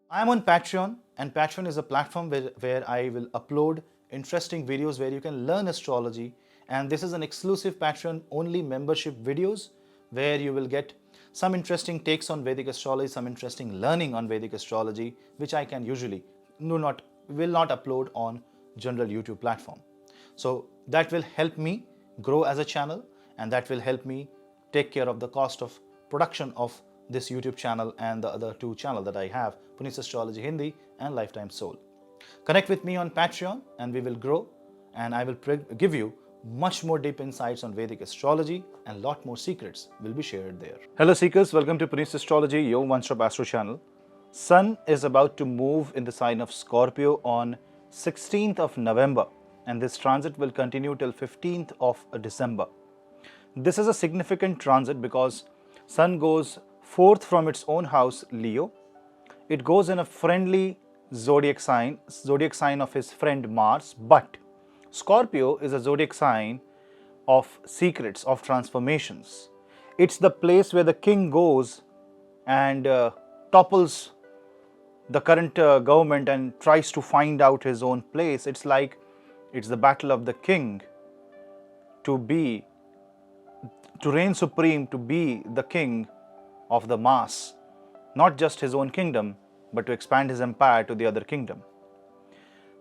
I am on Patreon, and Patreon is a platform where I will upload interesting videos where you can learn astrology. And this is an exclusive Patreon only membership videos where you will get some interesting takes on Vedic astrology, some interesting learning on Vedic astrology, which I can usually will not upload on general YouTube platform. So that will help me grow as a channel, and that will help me take care of the cost of production of this YouTube channel and the other two channels that I have, Punneit Astrology Hindi and Lifetime Soul. Connect with me on Patreon and we will grow, and I will give you much more deep insights on Vedic astrology, and lot more secrets will be shared there. Hello seekers, welcome to Punneit Astrology, your one-stop astro channel. Sun is about to move in the sign of Scorpio on 16th of November, and this transit will continue till 15th of December. This is a significant transit because Sun goes forth from its own house, Leo. It goes in a friendly zodiac sign of his friend Mars, but Scorpio is a zodiac sign of secrets, of transformations. It's the place where the king goes and topples the current government and tries to find out his own place. It's like it's the battle of the king to reign supreme, to be the king of the mass, not just his own kingdom, but to expand his empire to the other kingdom.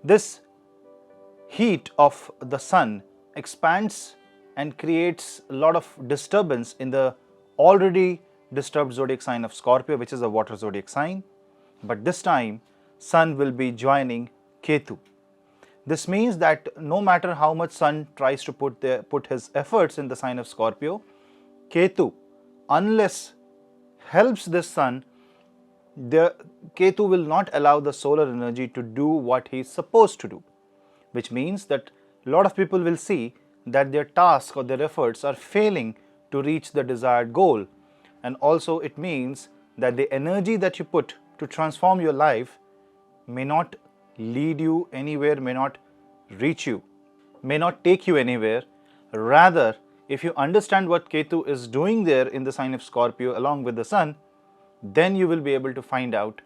This heat of the sun expands and creates a lot of disturbance in the already disturbed zodiac sign of Scorpio, which is a water zodiac sign. But this time, Sun will be joining Ketu. This means that no matter how much Sun tries to put his efforts in the sign of Scorpio, Ketu, unless helps this Sun, the Ketu will not allow the solar energy to do what he is supposed to do, which means that a lot of people will see that their task or their efforts are failing to reach the desired goal. And also it means that the energy that you put to transform your life may not lead you anywhere, may not reach you, may not take you anywhere. Rather, if you understand what Ketu is doing there in the sign of Scorpio along with the Sun, then you will be able to find out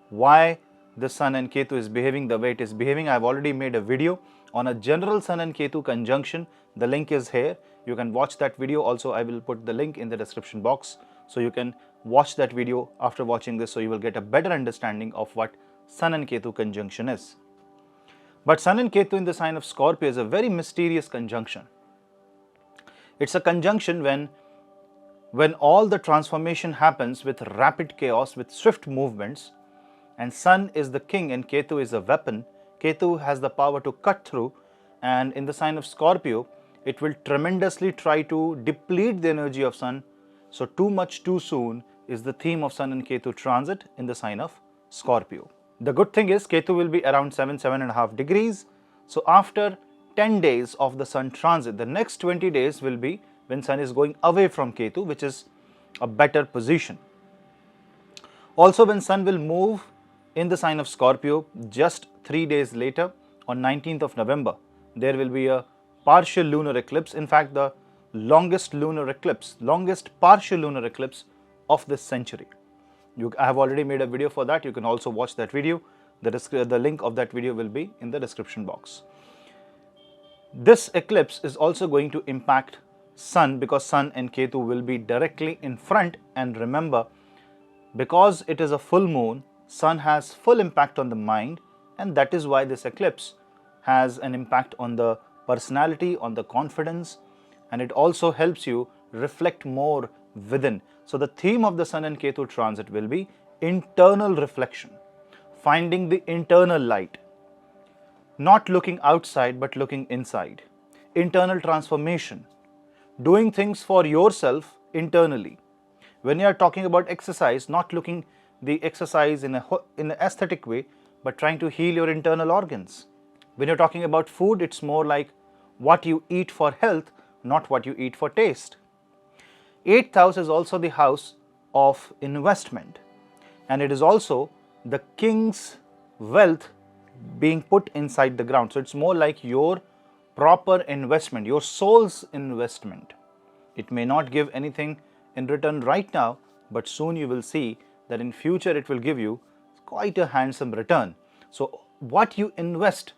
why the Sun and Ketu is behaving the way it is behaving. I have already made a video on a general Sun and Ketu conjunction. The link is here. You can watch that video. Also, I will put the link in the description box, so you can watch that video after watching this, so you will get a better understanding of what Sun and Ketu conjunction is. But Sun and Ketu in the sign of Scorpio is a very mysterious conjunction. It's a conjunction when all the transformation happens with rapid chaos, with swift movements, and Sun is the king and Ketu is a weapon. Ketu has the power to cut through, and in the sign of Scorpio, it will tremendously try to deplete the energy of Sun. So too much too soon is the theme of Sun and Ketu transit in the sign of Scorpio. The good thing is Ketu will be around 7.5 degrees. So after 10 days of the Sun transit, the next 20 days will be when Sun is going away from Ketu, which is a better position. Also, when Sun will move in the sign of Scorpio, just 3 days later, on 19th of November, there will be a partial lunar eclipse. In fact, the longest partial lunar eclipse of this century. I have already made a video for that. You can also watch that video. The link of that video will be in the description box. This eclipse is also going to impact Sun because Sun and Ketu will be directly in front. And remember, because it is a full moon, Sun has full impact on the mind, and that is why this eclipse has an impact on the personality, on the confidence, and it also helps you reflect more within. So the theme of the Sun and Ketu transit will be internal reflection, finding the internal light, not looking outside but looking inside, internal transformation, doing things for yourself internally. When you are talking about exercise, not looking the exercise in an aesthetic way, but trying to heal your internal organs. When you're talking about food, it's more like what you eat for health, not what you eat for taste. 8th house is also the house of investment, and it is also the king's wealth being put inside the ground. So it's more like your proper investment, your soul's investment. It may not give anything in return right now, but soon you will see that in future it will give you quite a handsome return. So what you invest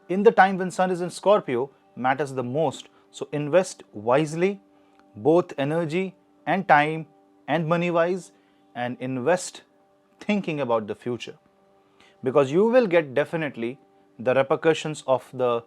in the time when Sun is in Scorpio matters the most. So invest wisely, both energy and time and money wise, and invest thinking about the future, because you will get definitely the repercussions of the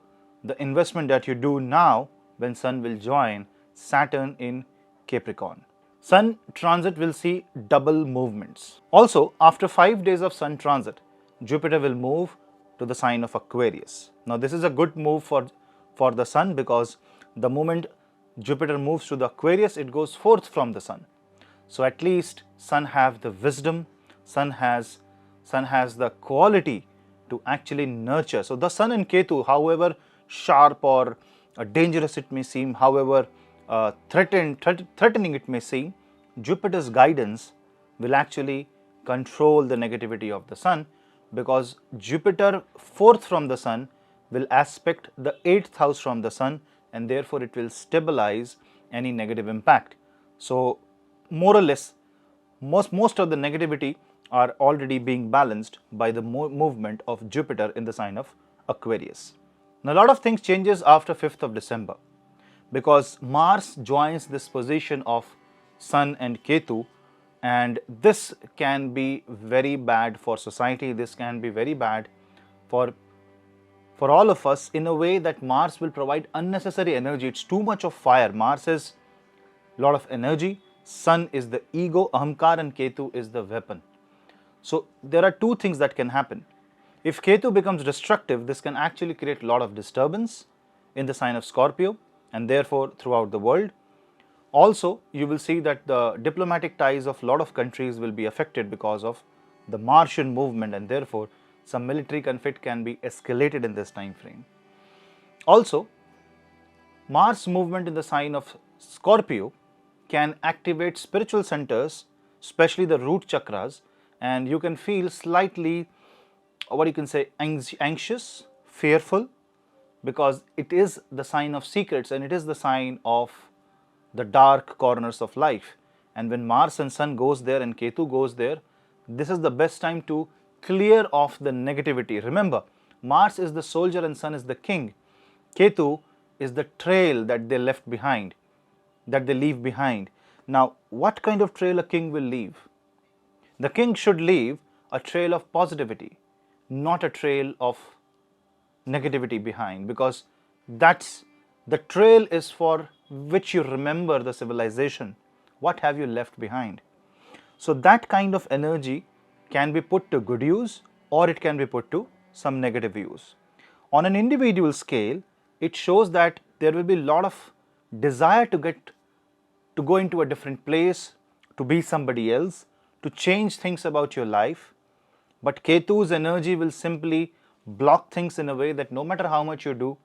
investment that you do now when Sun will join Saturn in Capricorn. Sun transit will see double movements. Also, after 5 days of Sun transit, Jupiter will move to the sign of Aquarius. Now, this is a good move for the Sun, because the moment Jupiter moves to the Aquarius, it goes forth from the Sun. So at least Sun have the wisdom, Sun has the quality to actually nurture. So the Sun and Ketu, however sharp or dangerous it may seem, however threatening it may seem, Jupiter's guidance will actually control the negativity of the Sun, because Jupiter fourth from the Sun will aspect the 8th house from the Sun, and therefore it will stabilize any negative impact. So more or less, most of the negativity are already being balanced by the movement of Jupiter in the sign of Aquarius. Now, a lot of things changes after 5th of December, because Mars joins this position of Sun and Ketu, and this can be very bad for society. This can be very bad for all of us, in a way that Mars will provide unnecessary energy. It's too much of fire. Mars is a lot of energy. Sun is the ego, ahamkar, and Ketu is the weapon. So there are two things that can happen. If Ketu becomes destructive, this can actually create a lot of disturbance in the sign of Scorpio, and therefore throughout the world. Also, you will see that the diplomatic ties of a lot of countries will be affected because of the Martian movement, and therefore some military conflict can be escalated in this time frame. Also, Mars movement in the sign of Scorpio can activate spiritual centers, especially the root chakras, and you can feel slightly, what you can say, anxious, fearful, because it is the sign of secrets and it is the sign of the dark corners of life. And when Mars and Sun goes there and Ketu goes there, this is the best time to clear off the negativity. Remember, Mars is the soldier and Sun is the king. Ketu is the trail that they left behind, that they leave behind. Now, what kind of trail a king will leave? The king should leave a trail of positivity, not a trail of negativity behind, because that's the trail is for which you remember the civilization. What have you left behind? So that kind of energy can be put to good use, or it can be put to some negative use. On an individual scale, it shows that there will be a lot of desire to go into a different place, to be somebody else, to change things about your life. But Ketu's energy will simply block things in a way that no matter how much you do,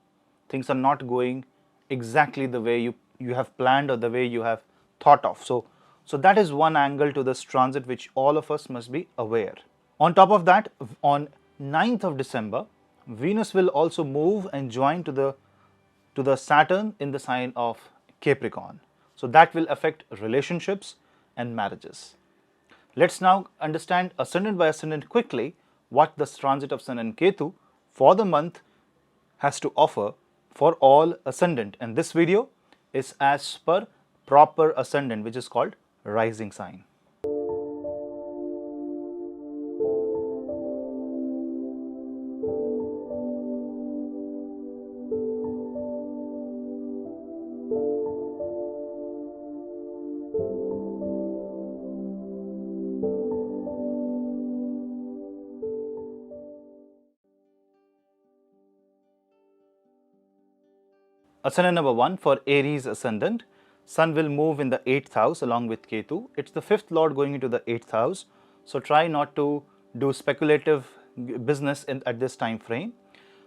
things are not going exactly the way you have planned or the way you have thought of. So that is one angle to this transit which all of us must be aware. On top of that, on 9th of December, Venus will also move and join to the Saturn in the sign of Capricorn. So that will affect relationships and marriages. Let's now understand ascendant by ascendant quickly what the transit of Sun and Ketu for the month has to offer for all ascendant. And this video is as per proper ascendant, which is called rising sign. Ascendant number 1 for Aries Ascendant. Sun will move in the 8th house along with Ketu. It's the 5th lord going into the 8th house. So try not to do speculative business at this time frame.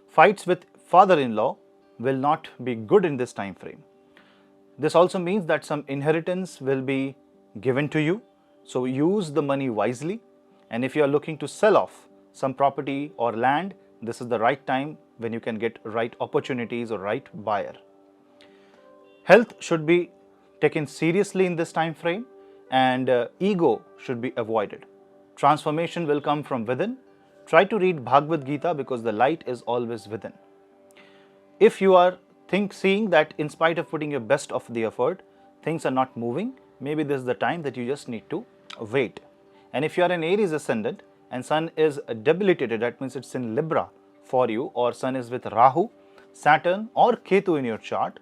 Fights with father-in-law will not be good in this time frame. This also means that some inheritance will be given to you. So use the money wisely. And if you are looking to sell off some property or land, this is the right time when you can get right opportunities or right buyer. Health should be taken seriously in this time frame, and ego should be avoided. Transformation will come from within Try to read Bhagavad Gita because the light is always within. If you are seeing that in spite of putting your best of the effort, things are not moving, maybe this is the time that you just need to wait. And if you are an Aries Ascendant and Sun is debilitated, that means it's in Libra for you, or Sun is with Rahu, Saturn or Ketu in your chart,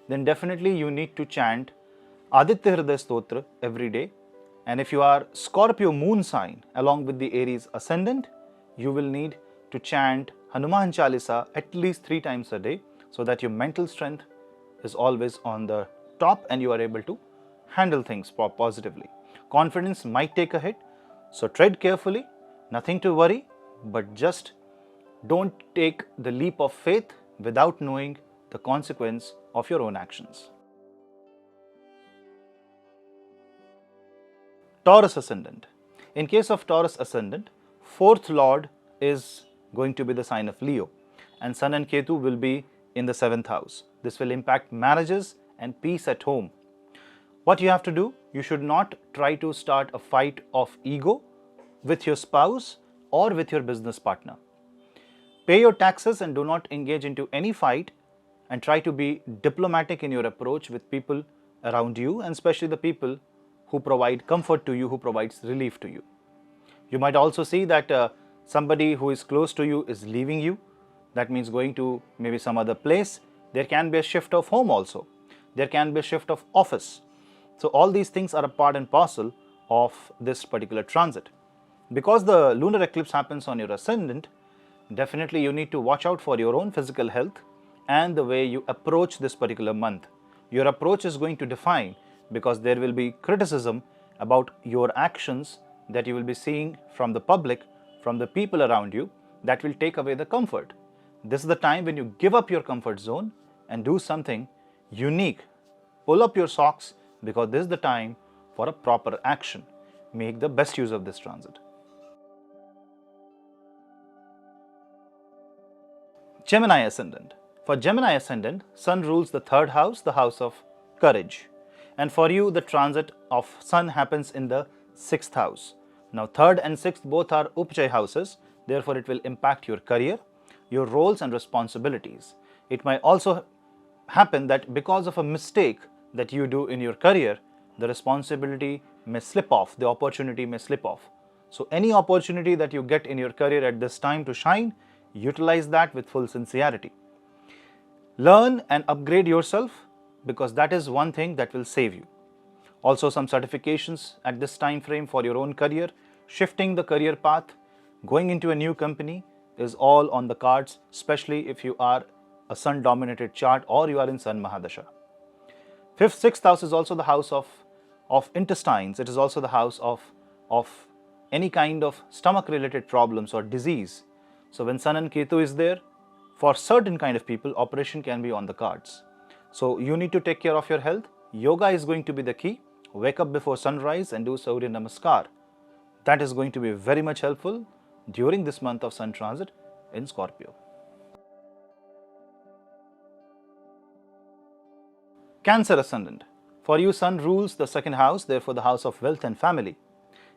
then definitely you need to chant Aditya Hriday Stotra every day. And if you are Scorpio moon sign along with the Aries Ascendant, you will need to chant Hanuman Chalisa at least 3 times a day, so that your mental strength is always on the top and you are able to handle things positively. Confidence might take a hit, so tread carefully, nothing to worry, but just don't take the leap of faith without knowing the consequence of your own actions. Taurus Ascendant. In case of Taurus Ascendant, 4th Lord is going to be the sign of Leo, and Sun and Ketu will be in the 7th house. This will impact marriages and peace at home. What you have to do, you should not try to start a fight of ego with your spouse or with your business partner. Pay your taxes and do not engage into any fight, and try to be diplomatic in your approach with people around you, and especially the people who provide comfort to you, who provides relief to you. You might also see that somebody who is close to you is leaving you. That means going to maybe some other place. There can be a shift of home also. There can be a shift of office. So all these things are a part and parcel of this particular transit. Because the lunar eclipse happens on your ascendant, definitely you need to watch out for your own physical health and the way you approach this particular month. Your approach is going to define, because there will be criticism about your actions that you will be seeing from the public, from the people around you, that will take away the comfort. This is the time when you give up your comfort zone and do something unique. Pull up your socks, because this is the time for a proper action. Make the best use of this transit. Gemini Ascendant. For Gemini Ascendant, Sun rules the 3rd house, the house of courage. And for you, the transit of Sun happens in the 6th house. Now, 3rd and 6th both are Upjay houses, therefore it will impact your career, your roles and responsibilities. It might also happen that because of a mistake that you do in your career, the responsibility may slip off, the opportunity may slip off. So any opportunity that you get in your career at this time to shine, utilize that with full sincerity. Learn and upgrade yourself, because that is one thing that will save you. Also, some certifications at this time frame for your own career, shifting the career path, going into a new company is all on the cards, especially if you are a Sun dominated chart or you are in Sun Mahadasha. 5th, 6th house is also the house of intestines. It is also the house of any kind of stomach related problems or disease. So when Sun and Ketu is there, for certain kind of people, operation can be on the cards. So you need to take care of your health. Yoga is going to be the key. Wake up before sunrise and do Surya Namaskar. That is going to be very much helpful during this month of Sun transit in Scorpio. Cancer Ascendant. For you, Sun rules the 2nd house, therefore the house of wealth and family.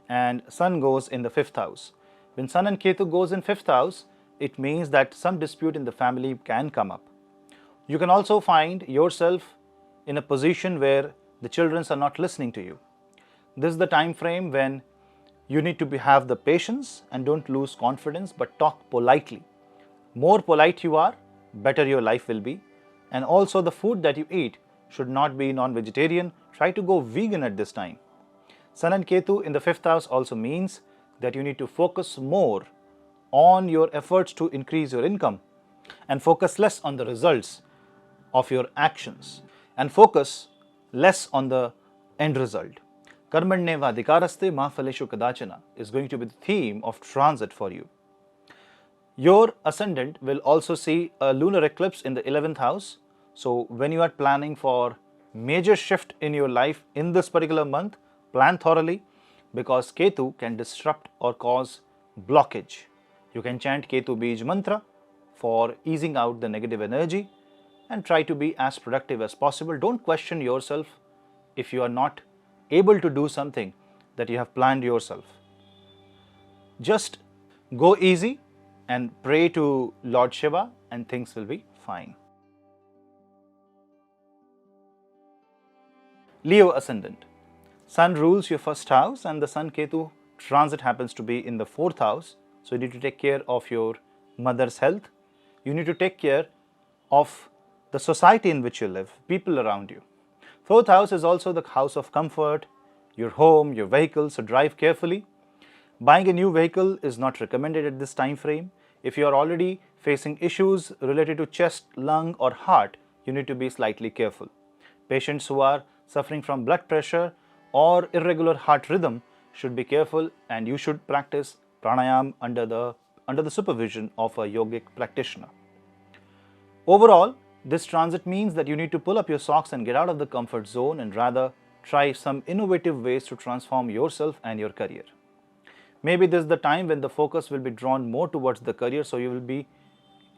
And Sun goes in the 5th house. When Sun and Ketu goes in 5th house, it means that some dispute in the family can come up. You can also find yourself in a position where the children are not listening to you. This is the time frame when you need to have the patience and don't lose confidence, but talk politely. More polite you are, better your life will be. And also the food that you eat should not be non-vegetarian. Try to go vegan at this time. Sun and Ketu in the 5th house also means that you need to focus more on your efforts to increase your income and focus less on the results of your actions and focus less on the end result. Karmanyeva adhikaraste ma phaleshu kadachana is going to be the theme of transit for you. Your ascendant will also see a lunar eclipse in the 11th house. So when you are planning for major shift in your life in this particular month, plan thoroughly, because Ketu can disrupt or cause blockage. You can chant Ketu Bij mantra for easing out the negative energy and try to be as productive as possible. Don't question yourself if you are not able to do something that you have planned yourself. Just Go easy and pray to Lord Shiva and things will be fine. Leo Ascendant. Sun rules your first house and the Sun Ketu transit happens to be in the fourth house. So you need to take care of your mother's health. You need to take care of the society in which you live, people around you. Fourth house is also the house of comfort, your home, your vehicle, so drive carefully. Buying a new vehicle is not recommended at this time frame. If you are already facing issues related to chest, lung or heart, you need to be slightly careful. Patients who are suffering from blood pressure or irregular heart rhythm should be careful, and you should practice pranayam under the supervision of a yogic practitioner. Overall, this transit means that you need to pull up your socks and get out of the comfort zone and rather try some innovative ways to transform yourself and your career. Maybe this is the time when the focus will be drawn more towards the career, so you will be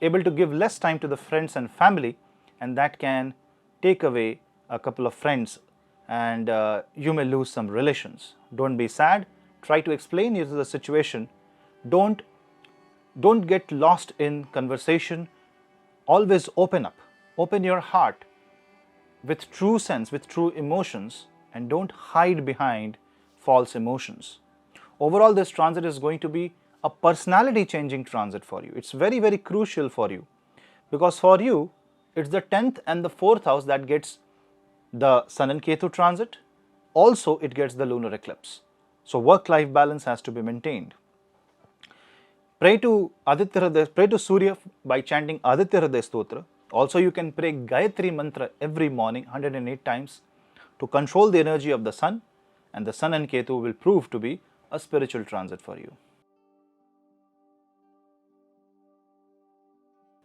able to give less time to the friends and family, and that can take away a couple of friends and you may lose some relations. Don't be sad. Try to explain the situation. Don't get lost in conversation. Always open up. Open your heart with true sense, with true emotions, and don't hide behind false emotions. Overall, this transit is going to be a personality changing transit for you. It's very, very crucial for you because for you, it's the 10th and the 4th house that gets the Sun and Ketu transit. Also, it gets the lunar eclipse. So, work-life balance has to be maintained. Pray to Surya by chanting Aditya Hriday Stotra. Also, you can pray Gayatri Mantra every morning 108 times to control the energy of the Sun, and the Sun and Ketu will prove to be a spiritual transit for you.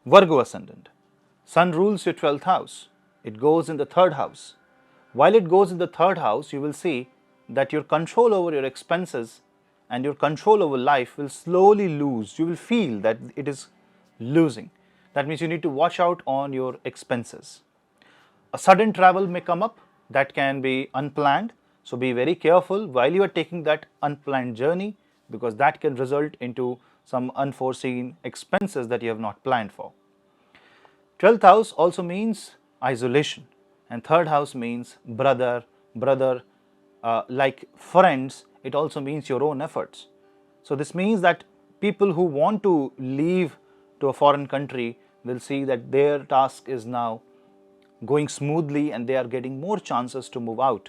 Virgo Ascendant. Sun rules your 12th house. It goes in the 3rd house. While it goes in the 3rd house, you will see that your control over your expenses and your control over life will slowly lose. You will feel that it is losing. That means you need to watch out on your expenses. A sudden travel may come up that can be unplanned. So be very careful while you are taking that unplanned journey, because that can result into some unforeseen expenses that you have not planned for. 12th house also means isolation, and 3rd house means brother, like friends. It also means your own efforts. So this means that people who want to leave to a foreign country will see that their task is now going smoothly and they are getting more chances to move out.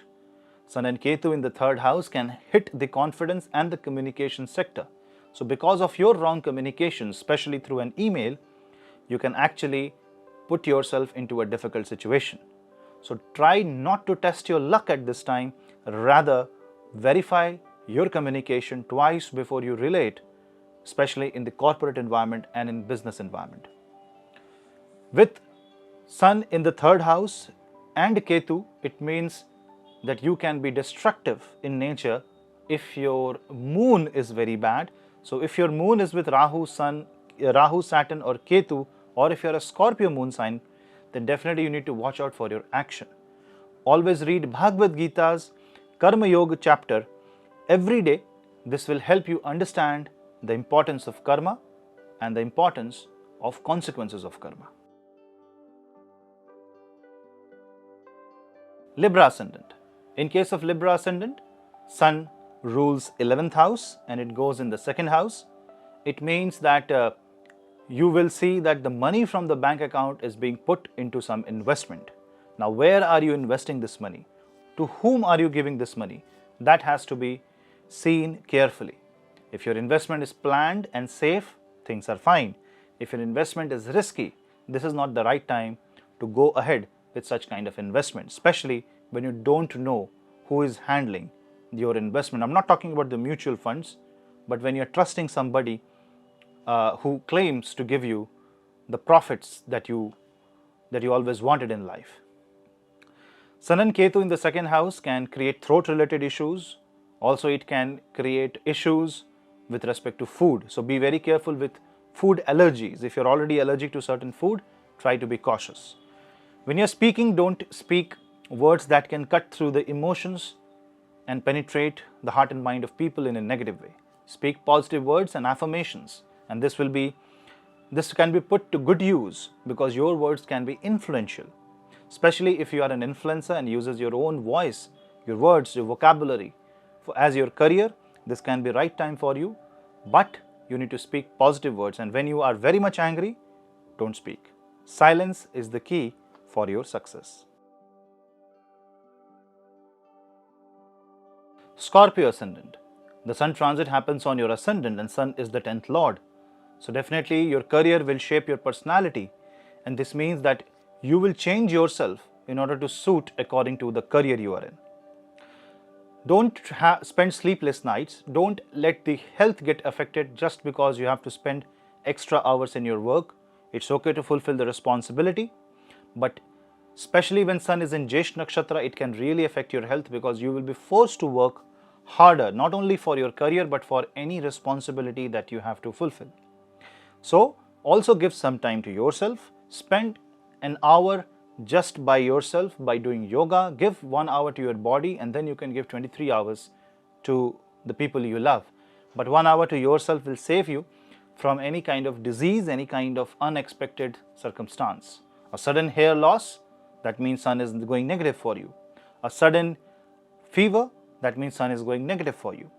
Sun and Ketu in the 3rd house can hit the confidence and the communication sector. So because of your wrong communication, especially through an email, you can actually put yourself into a difficult situation. So try not to test your luck at this time, rather verify your communication twice before you relate, especially in the corporate environment and in business environment. With Sun in the 3rd house and Ketu, it means that you can be destructive in nature if your moon is very bad. So if your moon is with Rahu, Saturn or Ketu, or if you're a Scorpio moon sign, then definitely you need to watch out for your action. Always read Bhagavad Gita's Karma Yoga chapter every day. This will help you understand the importance of karma and the importance of consequences of karma. Libra Ascendant. In case of Libra Ascendant, Sun rules 11th house and it goes in the 2nd house. It means that you will see that the money from the bank account is being put into some investment. Now, where are you investing this money? To whom are you giving this money? That has to be seen carefully. If your investment is planned and safe, things are fine. If your investment is risky, this is not the right time to go ahead with such kind of investment, especially when you don't know who is handling your investment. I'm not talking about the mutual funds, but when you're trusting somebody who claims to give you the profits that you always wanted in life. Sun and Ketu in the 2nd house can create throat related issues. Also, it can create issues with respect to food. So be very careful with food allergies. If you're already allergic to certain food, try to be cautious. When you're speaking, don't speak words that can cut through the emotions and penetrate the heart and mind of people in a negative way. Speak positive words and affirmations, and this can be put to good use because your words can be influential, especially if you are an influencer and uses your own voice, your words, your vocabulary as your career. This can be right time for you, but you need to speak positive words, and when you are very much angry, don't speak. Silence is the key for your success. Scorpio Ascendant. The Sun transit happens on your Ascendant, and Sun is the 10th Lord. So definitely your career will shape your personality, and this means that you will change yourself in order to suit according to the career you are in. Don't spend sleepless nights. Don't let the health get affected just because you have to spend extra hours in your work. It's okay to fulfill the responsibility, but especially when Sun is in Jesh Nakshatra, it can really affect your health because you will be forced to work harder, not only for your career but for any responsibility that you have to fulfill. So also give some time to yourself. Spend an hour just by yourself by doing yoga. Give 1 hour to your body, and then you can give 23 hours to the people you love. But 1 hour to yourself will save you from any kind of disease, any kind of unexpected circumstance. A sudden hair loss, that means Sun is going negative for you. A sudden fever, that means Sun is going negative for you.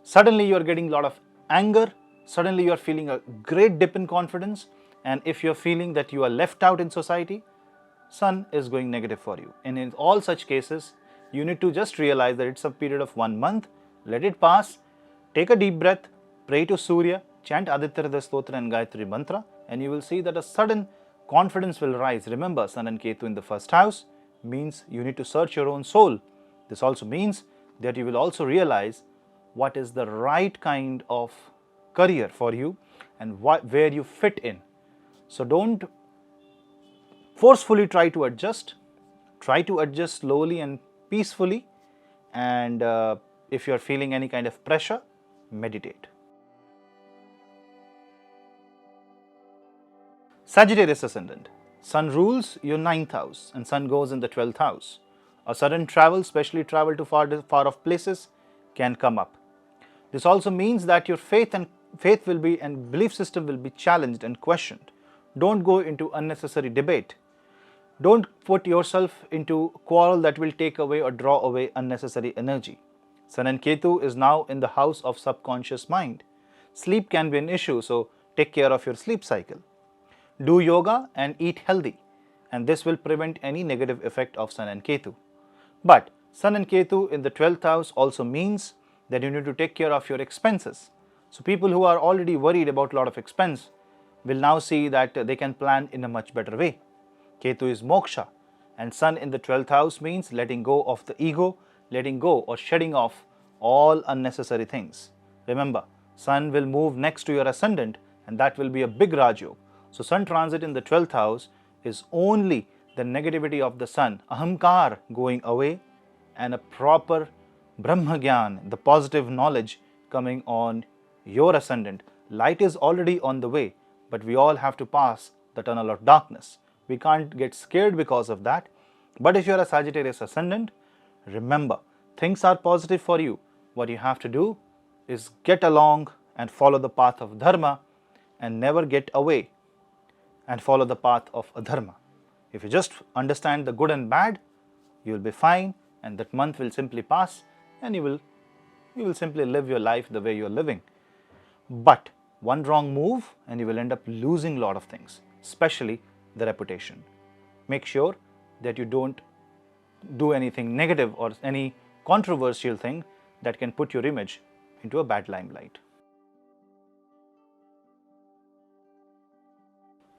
Suddenly you are getting a lot of anger, suddenly you are feeling a great dip in confidence, and if you are feeling that you are left out in society, Sun is going negative for you. And in all such cases, you need to just realize that it's a period of 1 month, let it pass, take a deep breath, pray to Surya, chant Aditya Hridaya Stotra and Gayatri Mantra, and you will see that a sudden confidence will rise. Remember, Sun and Ketu in the first house means you need to search your own soul. This also means that you will also realize what is the right kind of career for you and where you fit in. So don't forcefully try to adjust. Try to adjust slowly and peacefully, and if you are feeling any kind of pressure, meditate. Sagittarius Ascendant. Sun rules your 9th house and Sun goes in the 12th house. A sudden travel, especially travel to far off places, can come up. This also means that your faith will be and belief system will be challenged and questioned. Don't go into unnecessary debate. Don't put yourself into quarrel that will take away or draw away unnecessary energy. Sun and Ketu is now in the house of subconscious mind. Sleep can be an issue, so take care of your sleep cycle. Do yoga and eat healthy, and this will prevent any negative effect of Sun and Ketu. But Sun and Ketu in the 12th house also means that you need to take care of your expenses. So people who are already worried about a lot of expense will now see that they can plan in a much better way. Ketu is moksha, and Sun in the 12th house means letting go of the ego, letting go or shedding off all unnecessary things. Remember, Sun will move next to your Ascendant, and that will be a big Rajyog. So Sun transit in the 12th house is only the negativity of the Sun, ahamkar going away, and a proper Brahma Gyan, the positive knowledge coming on your Ascendant. Light is already on the way, but we all have to pass the tunnel of darkness. We can't get scared because of that. But if you're a Sagittarius Ascendant, remember, things are positive for you. What you have to do is get along and follow the path of Dharma and never get away and follow the path of Adharma. If you just understand the good and bad, you will be fine, and that month will simply pass, and you will simply live your life the way you are living. But one wrong move and you will end up losing a lot of things, especially the reputation. Make sure that you don't do anything negative or any controversial thing that can put your image into a bad limelight.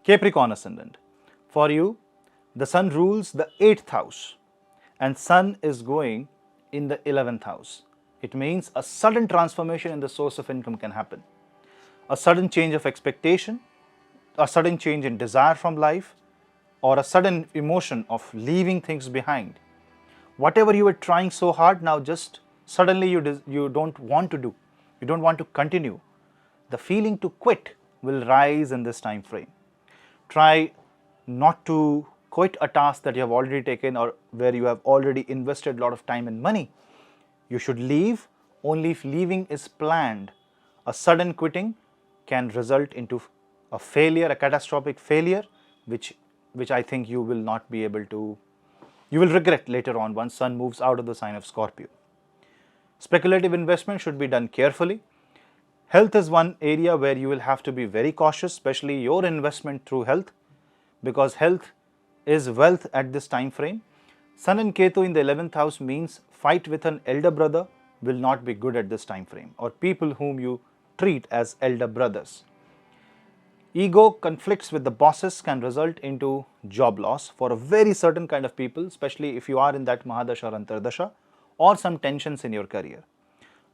Capricorn Ascendant. For you, the Sun rules the 8th house and Sun is going in the 11th house. It means a sudden transformation in the source of income can happen. A sudden change of expectation, a sudden change in desire from life, or a sudden emotion of leaving things behind. Whatever you were trying so hard, now just suddenly you don't want to do. You don't want to continue. The feeling to quit will rise in this time frame. Try not to quit a task that you have already taken or where you have already invested a lot of time and money. You should leave only if leaving is planned. a sudden quitting can result into a failure, a catastrophic failure, which I think you will not be able to, you will regret later on once Sun moves out of the sign of Scorpio. Speculative investment should be done carefully. Health is one area where you will have to be very cautious, especially your investment through health, because health is wealth at this time frame. Sun and Ketu in the 11th house means fight with an elder brother will not be good at this time frame, or people whom you treat as elder brothers. Ego conflicts with the bosses can result into job loss for a very certain kind of people, especially if you are in that Mahadasha or Antardasha, or some tensions in your career.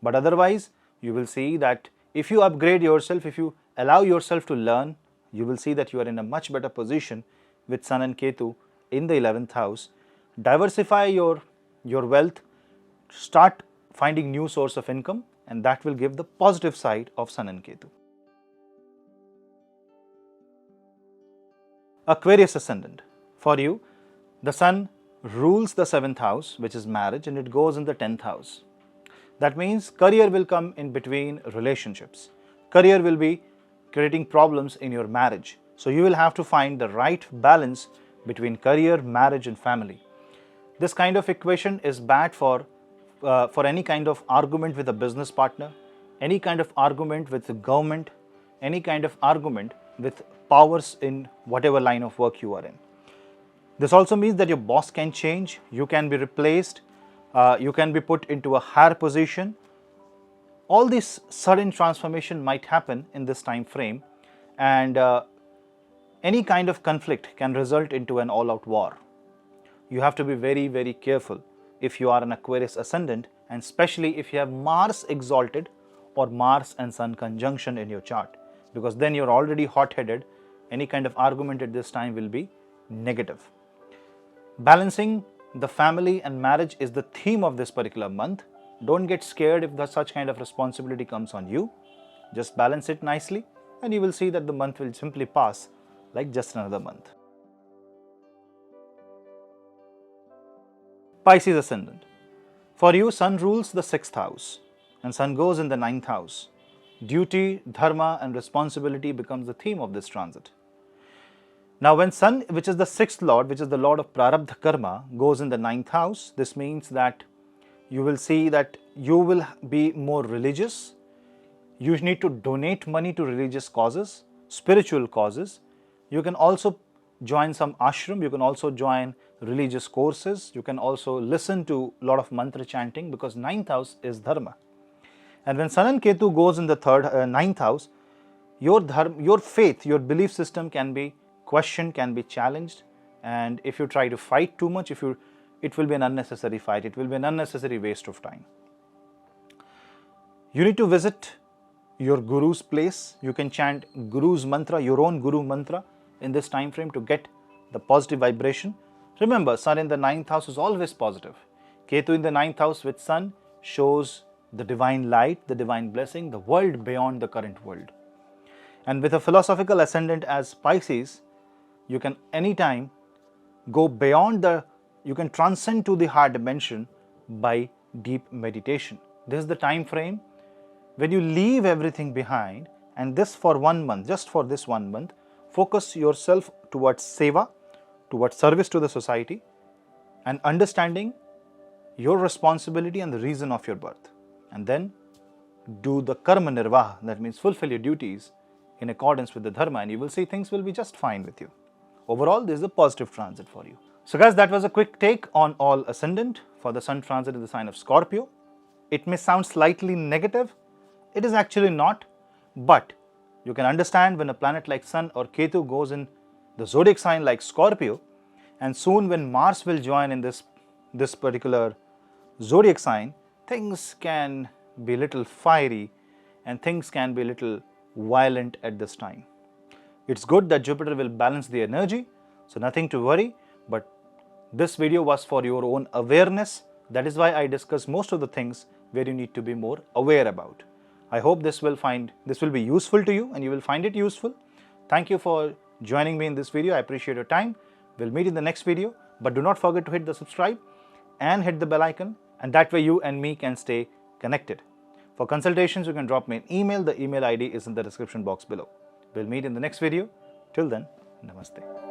But otherwise, you will see that if you upgrade yourself, if you allow yourself to learn, you will see that you are in a much better position with Sun and Ketu in the 11th house. Diversify your wealth, start finding new source of income, and that will give the positive side of Sun and Ketu. Aquarius Ascendant. For you, the Sun rules the 7th house, which is marriage, and it goes in the 10th house. That means career will come in between relationships. Career will be creating problems in your marriage. So you will have to find the right balance between career, marriage and family. This kind of equation is bad for any kind of argument with a business partner, any kind of argument with the government, any kind of argument with powers in whatever line of work you are in. This also means that your boss can change, you can be replaced, you can be put into a higher position. All this sudden transformation might happen in this time frame, and any kind of conflict can result into an all-out war. You have to be very, very careful if you are an Aquarius Ascendant, and especially if you have Mars exalted or Mars and Sun conjunction in your chart, because then you're already hot-headed. Any kind of argument at this time will be negative. Balancing the family and marriage is the theme of this particular month. Don't get scared if such kind of responsibility comes on you. Just balance it nicely and you will see that the month will simply pass like just another month. Pisces Ascendant. For you, Sun rules the 6th house and Sun goes in the 9th house. Duty, dharma and responsibility becomes the theme of this transit. Now when Sun, which is the 6th lord, which is the lord of prarabdha karma, goes in the 9th house, this means that you will see that you will be more religious. You need to donate money to religious causes, spiritual causes. You can also join some ashram, you can also join religious courses, you can also listen to a lot of mantra chanting, because 9th house is dharma. And when Sun and Ketu goes in the 9th house, your faith, your belief system can be questioned, can be challenged, and if you try to fight too much, it will be an unnecessary fight, it will be an unnecessary waste of time. You need to visit your guru's place. You can chant guru's mantra, your own guru mantra in this time frame to get the positive vibration. Remember, Sun in the 9th house is always positive. Ketu in the 9th house with Sun shows the divine light, the divine blessing, the world beyond the current world. And with a philosophical ascendant as Pisces, you can anytime go beyond you can transcend to the higher dimension by deep meditation. This is the time frame when you leave everything behind, and this for 1 month, just for this 1 month, focus yourself towards seva, towards service to the society, and understanding your responsibility and the reason of your birth. And then do the karma nirvaha, that means fulfill your duties in accordance with the dharma, and you will see things will be just fine with you. Overall, this is a positive transit for you. So guys, that was a quick take on all ascendant for the Sun transit in the sign of Scorpio. It may sound slightly negative. It is actually not, but you can understand when a planet like Sun or Ketu goes in the zodiac sign like Scorpio, and soon when Mars will join in this particular zodiac sign, things can be a little fiery and things can be a little violent at this time. It's good that Jupiter will balance the energy, so nothing to worry, but this video was for your own awareness. That is why I discuss most of the things where you need to be more aware about. I hope this will be useful to you and you will find it useful. Thank you for joining me in this video. I appreciate your time. We'll meet in the next video, but do not forget to hit the subscribe and hit the bell icon, and that way you and me can stay connected. For consultations, you can drop me an email. The email ID is in the description box below. We'll meet in the next video. Till then, namaste.